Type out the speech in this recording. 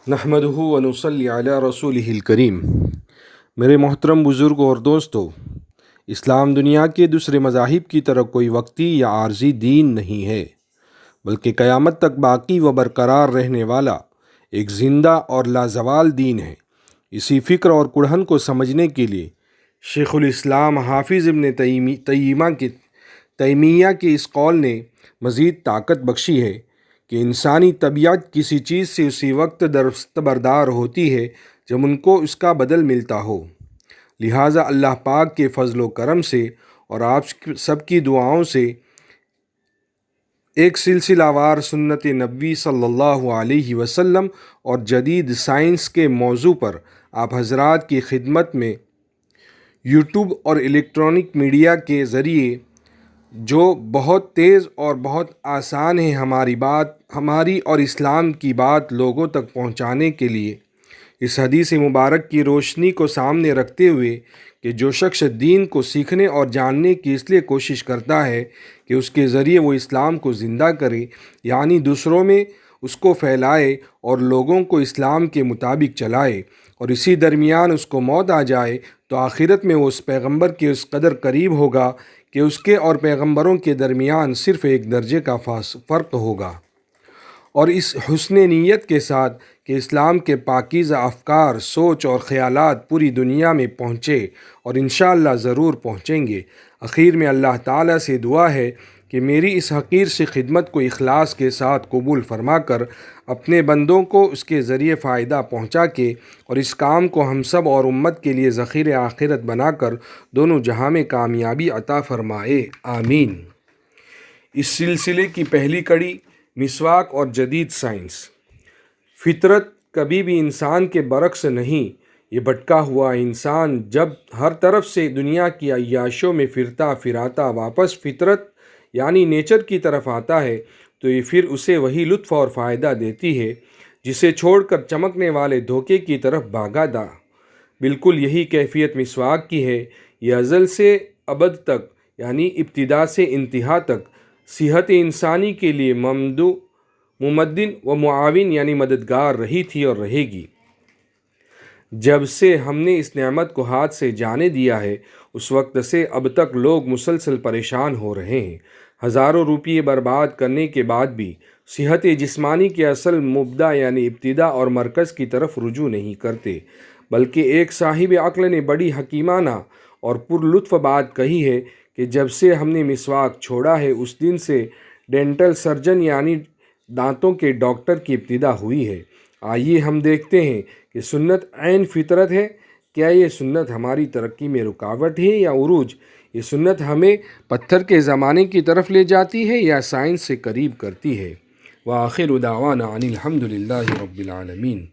نحمدہ و نصلی علی رسولہ الکریم۔ میرے محترم بزرگوں اور دوستو، اسلام دنیا کے دوسرے مذاہب کی طرح کوئی وقتی یا عارضی دین نہیں ہے، بلکہ قیامت تک باقی و برقرار رہنے والا ایک زندہ اور لازوال دین ہے۔ اسی فکر اور کڑھن کو سمجھنے کے لیے شیخ الاسلام حافظ ابن تیمیہ کے اس قول نے مزید طاقت بخشی ہے کہ انسانی طبیعت کسی چیز سے اسی وقت دستبردار ہوتی ہے جب ان کو اس کا بدل ملتا ہو، لہٰذا اللہ پاک کے فضل و کرم سے اور آپ سب کی دعاؤں سے ایک سلسلہ وار سنت نبوی صلی اللہ علیہ وسلم اور جدید سائنس کے موضوع پر آپ حضرات کی خدمت میں یوٹیوب اور الیکٹرانک میڈیا کے ذریعے جو بہت تیز اور بہت آسان ہے ہماری اور اسلام کی بات لوگوں تک پہنچانے کے لیے، اس حدیث مبارک کی روشنی کو سامنے رکھتے ہوئے کہ جو شخص دین کو سیکھنے اور جاننے کی اس لیے کوشش کرتا ہے کہ اس کے ذریعے وہ اسلام کو زندہ کرے، یعنی دوسروں میں اس کو پھیلائے اور لوگوں کو اسلام کے مطابق چلائے، اور اسی درمیان اس کو موت آ جائے تو آخرت میں وہ اس پیغمبر کے اس قدر قریب ہوگا کہ اس کے اور پیغمبروں کے درمیان صرف ایک درجے کا فرق ہوگا۔ اور اس حسن نیت کے ساتھ کہ اسلام کے پاکیزہ افکار، سوچ اور خیالات پوری دنیا میں پہنچے، اور انشاءاللہ ضرور پہنچیں گے، اخیر میں اللہ تعالیٰ سے دعا ہے کہ میری اس حقیر سی خدمت کو اخلاص کے ساتھ قبول فرما کر اپنے بندوں کو اس کے ذریعے فائدہ پہنچا کے اور اس کام کو ہم سب اور امت کے لیے ذخیر آخرت بنا کر دونوں جہاں میں کامیابی عطا فرمائے، آمین۔ اس سلسلے کی پہلی کڑی، مسواک اور جدید سائنس۔ فطرت کبھی بھی انسان کے برعکس نہیں۔ یہ بھٹکا ہوا انسان جب ہر طرف سے دنیا کی عیاشیوں میں پھرتا پھراتا واپس فطرت یعنی نیچر کی طرف آتا ہے تو یہ پھر اسے وہی لطف اور فائدہ دیتی ہے جسے چھوڑ کر چمکنے والے دھوکے کی طرف بھاگا تھا۔ بالکل یہی کیفیت مسواک کی ہے۔ یہ ازل سے ابد تک یعنی ابتدا سے انتہا تک صحت انسانی کے لیے ممدن و معاون یعنی مددگار رہی تھی اور رہے گی۔ جب سے ہم نے اس نعمت کو ہاتھ سے جانے دیا ہے اس وقت سے اب تک لوگ مسلسل پریشان ہو رہے ہیں، ہزاروں روپئے برباد کرنے کے بعد بھی صحت جسمانی کے اصل مبدا یعنی ابتدا اور مرکز کی طرف رجوع نہیں کرتے، بلکہ ایک صاحب عقل نے بڑی حکیمانہ اور پر لطف بات کہی ہے کہ جب سے ہم نے مسواک چھوڑا ہے اس دن سے ڈینٹل سرجن یعنی دانتوں کے ڈاکٹر کی ابتدا ہوئی ہے۔ آئیے ہم دیکھتے ہیں کہ سنت عین فطرت ہے۔ کیا یہ سنت ہماری ترقی میں رکاوٹ ہے یا عروج؟ یہ سنت ہمیں پتھر کے زمانے کی طرف لے جاتی ہے یا سائنس سے قریب کرتی ہے؟ وآخر دعوانا ان الحمد للہ رب العالمین۔